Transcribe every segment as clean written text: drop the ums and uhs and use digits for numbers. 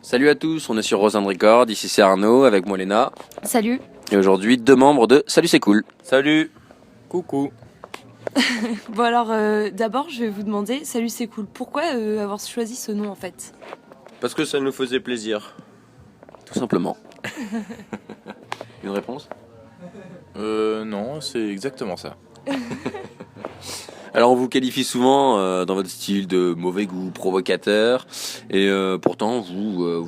Salut à tous, on est sur Rosin Record, ici c'est Arnaud avec moi Léna. Salut. Et aujourd'hui 2 membres de Salut c'est cool. Salut. Coucou. Bon alors d'abord je vais vous demander, salut c'est cool, pourquoi avoir choisi ce nom en fait? Parce que ça nous faisait plaisir. Tout simplement. Une réponse? Non, c'est exactement ça. Alors on vous qualifie souvent dans votre style de mauvais goût, provocateur, et pourtant vous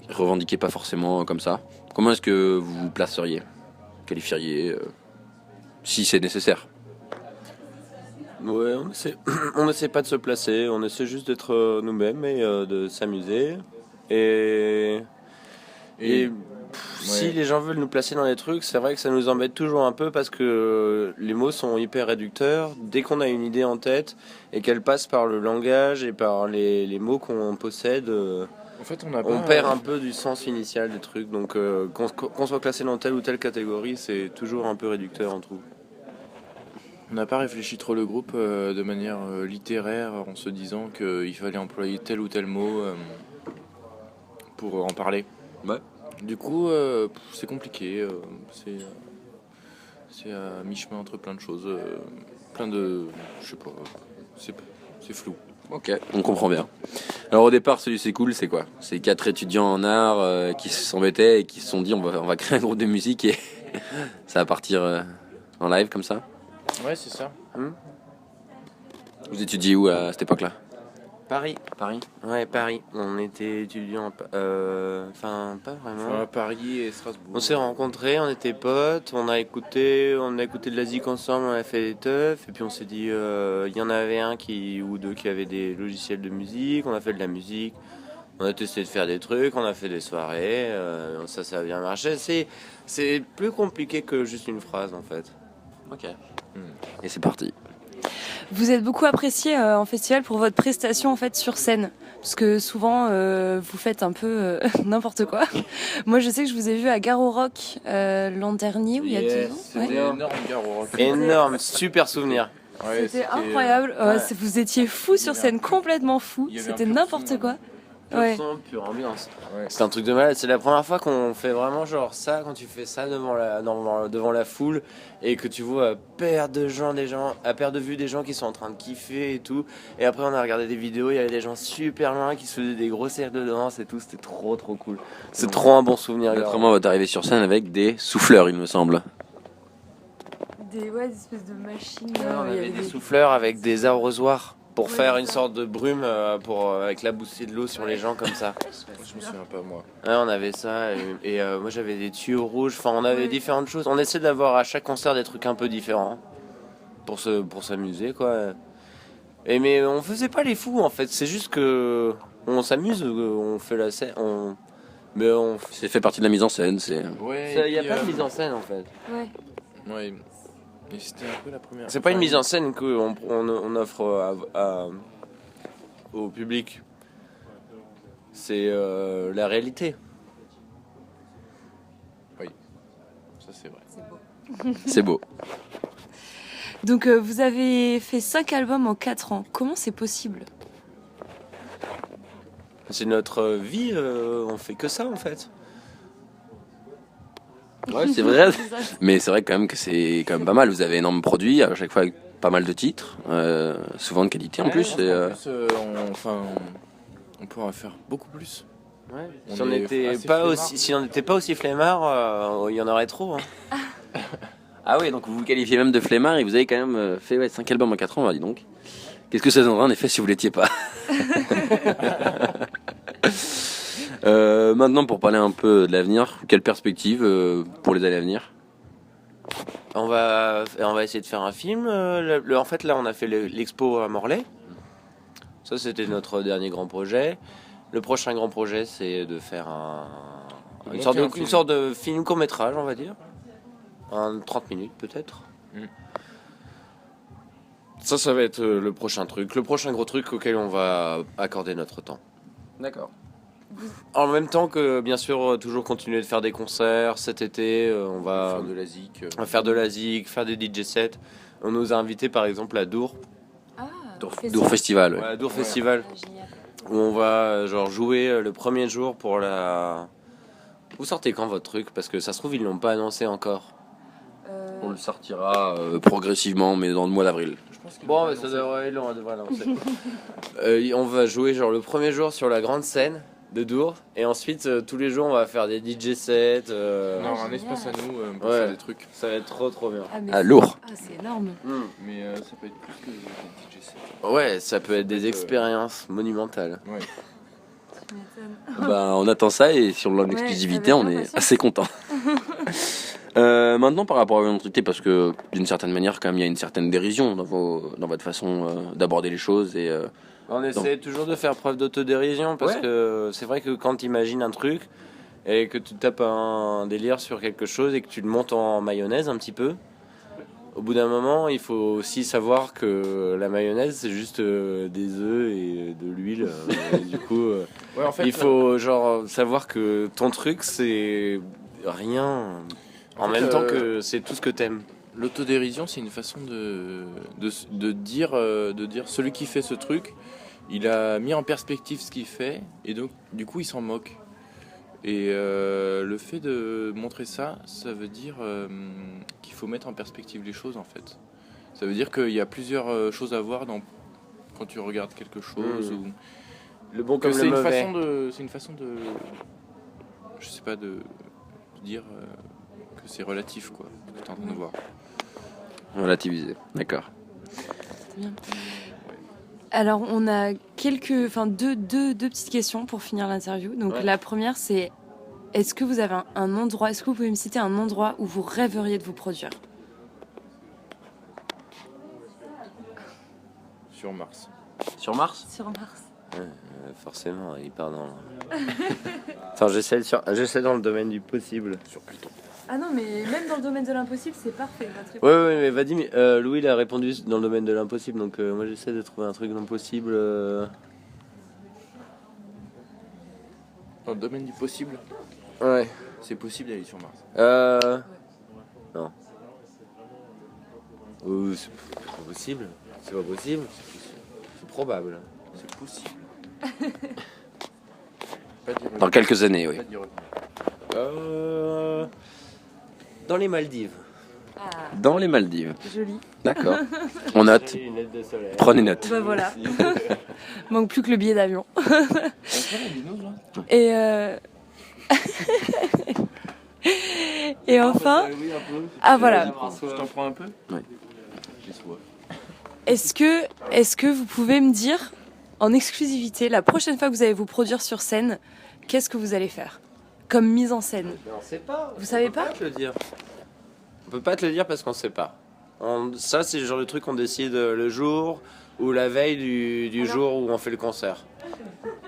revendiquez pas forcément comme ça. Comment est-ce que vous vous placeriez, qualifieriez, si c'est nécessaire? Ouais, on essaie pas de se placer, on essaie juste d'être nous-mêmes et de s'amuser. Et si les gens veulent nous placer dans les trucs, c'est vrai que ça nous embête toujours un peu parce que les mots sont hyper réducteurs. Dès qu'on a une idée en tête et qu'elle passe par le langage et par les mots qu'on possède, En fait, on perd un peu du sens initial des trucs. Donc qu'on soit classé dans telle ou telle catégorie, c'est toujours un peu réducteur, on trouve. On n'a pas réfléchi trop le groupe de manière littéraire en se disant qu'il fallait employer tel ou tel mot pour en parler. Ouais. Du coup, c'est compliqué. C'est à mi-chemin entre plein de choses. Plein de... Je sais pas. C'est flou. Ok, on comprend bien. Alors au départ, Salut c'est cool, c'est quoi? C'est 4 étudiants en art qui s'embêtaient et qui se sont dit on va créer un groupe de musique et ça va partir en live comme ça. Ouais, c'est ça. Vous étudiez où à cette époque-là? Paris. Paris. Ouais, Paris. On était étudiants, enfin pas vraiment. Enfin, Paris et Strasbourg. On s'est rencontrés, on était potes, on a écouté de la zik ensemble, on a fait des teufs, et puis on s'est dit, il y en avait un ou deux qui avaient des logiciels de musique, on a fait de la musique, on a testé de faire des trucs, on a fait des soirées, ça a bien marché. C'est plus compliqué que juste une phrase en fait. Ok. Et c'est parti. Vous êtes beaucoup apprécié en festival pour votre prestation en fait sur scène, parce que souvent vous faites un peu n'importe quoi. Moi je sais que je vous ai vu à Garo Rock l'an dernier ou il y a 2 ans. C'était énorme, Garo Rock. Énorme, super souvenir. Ouais, C'était incroyable. Vous étiez fou sur scène, complètement fou. Il y avait un C'était pur n'importe son, quoi. Pur Ouais. son, pure ambiance. Ouais. C'est un truc de malade. C'est la première fois qu'on fait vraiment genre ça, quand tu fais ça devant la foule et que tu vois à perte de vue des gens qui sont en train de kiffer et tout. Et après on a regardé des vidéos, il y avait des gens super loin qui se faisaient des gros cercles de danse et tout. C'était trop cool. C'est trop un bon souvenir. Votre moment va arriver sur scène avec des souffleurs, il me semble. Des espèces de machines. On avait des souffleurs avec des arrosoirs pour faire une sorte de brume avec la boussée de l'eau sur les gens comme ça. Je me souviens pas, moi. Ouais, on avait ça et moi j'avais des tuyaux rouges, enfin on avait différentes choses. On essaie d'avoir à chaque concert des trucs un peu différents pour s'amuser quoi. Mais on faisait pas les fous en fait, c'est juste que on s'amuse, on fait la scène, C'est fait partie de la mise en scène, c'est... Ouais, il y a pas de mise en scène en fait. Ouais. Ouais. Et c'était un peu la première. C'est pas une mise en scène qu'on offre au public. C'est la réalité. Oui, ça c'est vrai. C'est beau. Donc vous avez fait 5 albums en 4 ans. Comment c'est possible? C'est notre vie, on fait que ça en fait. Ouais, c'est vrai. Mais c'est vrai quand même que c'est quand même pas mal. Vous avez énormément produit, à chaque fois avec pas mal de titres, souvent de qualité en plus. Et, En plus, on pourra faire beaucoup plus. Ouais. On Si on est n'était assez pas flemmard. n'était pas aussi flemmard, il y en aurait trop. Hein. Ah oui, donc vous vous qualifiez même de flemmard et vous avez quand même fait 5 albums en 4 ans, bah dis donc. Qu'est-ce que ça donnerait en effet si vous l'étiez pas? Maintenant, pour parler un peu de l'avenir, quelle perspective pour les années à venir? On va essayer de faire un film. En fait, là, on a fait l'expo à Morlaix. Ça, c'était notre dernier grand projet. Le prochain grand projet, c'est de faire une sorte de film court-métrage, on va dire. 30 minutes, peut-être. Ça va être le prochain truc. Le prochain gros truc auquel on va accorder notre temps. D'accord. En même temps que, bien sûr, toujours continuer de faire des concerts. Cet été, on va Faire de la zik. on va faire de la zik, faire des DJ sets. On nous a invités, par exemple, à Dour. Dour Festival, ouais. Ouais, Dour Festival. Génial. où on va genre jouer le premier jour pour la... Vous sortez quand votre truc? Parce que ça se trouve, ils l'ont pas annoncé encore. On le sortira progressivement, mais dans le mois d'avril. Bon, mais ça devrait lancer. On va jouer genre le premier jour sur la grande scène de Dour, et ensuite tous les jours on va faire des DJ sets. On aura un espace à nous pour faire des trucs. Ça va être trop bien. Ah, lourd. Ah, c'est énorme. Mais ça peut être plus que des DJ sets. Ouais, ça peut être des expériences monumentales. Ouais. Tu m'étonnes. Bah, on attend ça et si on l'a en Ouais, exclusivité, avec on est impatience. assez content. Maintenant, par rapport à votre activité, parce que d'une certaine manière, quand même, il y a une certaine dérision dans votre façon d'aborder les choses et On essaie toujours de faire preuve d'autodérision parce que c'est vrai que quand tu imagines un truc et que tu tapes un délire sur quelque chose et que tu le montes en mayonnaise un petit peu, au bout d'un moment, il faut aussi savoir que la mayonnaise c'est juste des œufs et de l'huile. Et du coup, Ouais, en fait, il faut genre savoir que ton truc c'est rien en fait, même temps que c'est tout ce que t'aimes. l'autodérision, c'est une façon de dire celui qui fait ce truc, il a mis en perspective ce qu'il fait et donc du coup il s'en moque. Et le fait de montrer ça, ça veut dire qu'il faut mettre en perspective les choses en fait. Ça veut dire qu'il y a plusieurs choses à voir quand tu regardes quelque chose ou Le bon que comme le mauvais. c'est une façon de je sais pas de dire que c'est relatif quoi, ce que tu es en train de voir. relativiser. D'accord. Alors, on a deux petites questions pour finir l'interview. Donc, Ouais. la première, c'est est-ce que vous avez un endroit, est-ce que vous pouvez me citer un endroit où vous rêveriez de vous produire? Sur Mars. Sur Mars? Sur Mars. Forcément, il part dans. Attends, j'essaie dans le domaine du possible. Sur Pluton. Ah non, mais même dans le domaine de l'impossible, c'est parfait votre réponse. Ouais, mais Vadim, Louis il a répondu dans le domaine de l'impossible, donc moi j'essaie de trouver un truc d'impossible. Dans le domaine du possible, Ouais. c'est possible d'aller sur Mars. Non. C'est pas possible. C'est pas possible. C'est probable. C'est possible. Pas d'y Dans quelques années, oui. Pas d'y revenir. Dans les Maldives. Ah, Dans les Maldives. joli. D'accord. On note. Les lunettes de soleil. Prenez note. Bah voilà. Manque plus que le billet d'avion. On fait la binouze, là Et et enfin, Oui, un peu. ah voilà. Je t'en prends un peu. Oui. J'ai soif. Est-ce que vous pouvez me dire en exclusivité la prochaine fois que vous allez vous produire sur scène, qu'est-ce que vous allez faire comme mise en scène? Mais on sait pas. Vous savez On peut pas te le dire. On peut pas te le dire parce qu'on sait pas. Ça, c'est le genre de truc qu'on décide le jour ou la veille du jour où on fait le concert.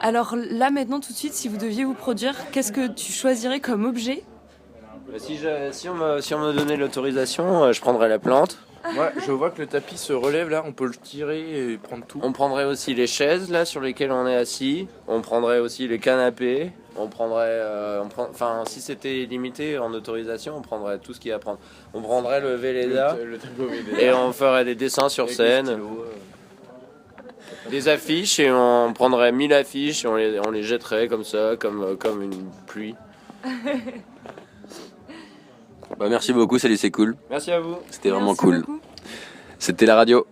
Alors là maintenant tout de suite, si vous deviez vous produire, qu'est-ce que tu choisirais comme objet? Bah, si on me donnait l'autorisation, je prendrais la plante. Ouais, je vois que le tapis se relève là, on peut le tirer et prendre tout. On prendrait aussi les chaises là sur lesquelles on est assis. On prendrait aussi les canapés. On prendrait, enfin, si c'était limité en autorisation, on prendrait tout ce qu'il y a à prendre. On prendrait le Véleda Le tableau Véleda. et on ferait des dessins sur Avec scène, des stylos, des affiches et on prendrait 1000 affiches et on les jetterait comme ça, comme une pluie. Bah, merci beaucoup, salut, c'est cool. Merci à vous. C'était vraiment Merci cool. beaucoup. C'était la radio.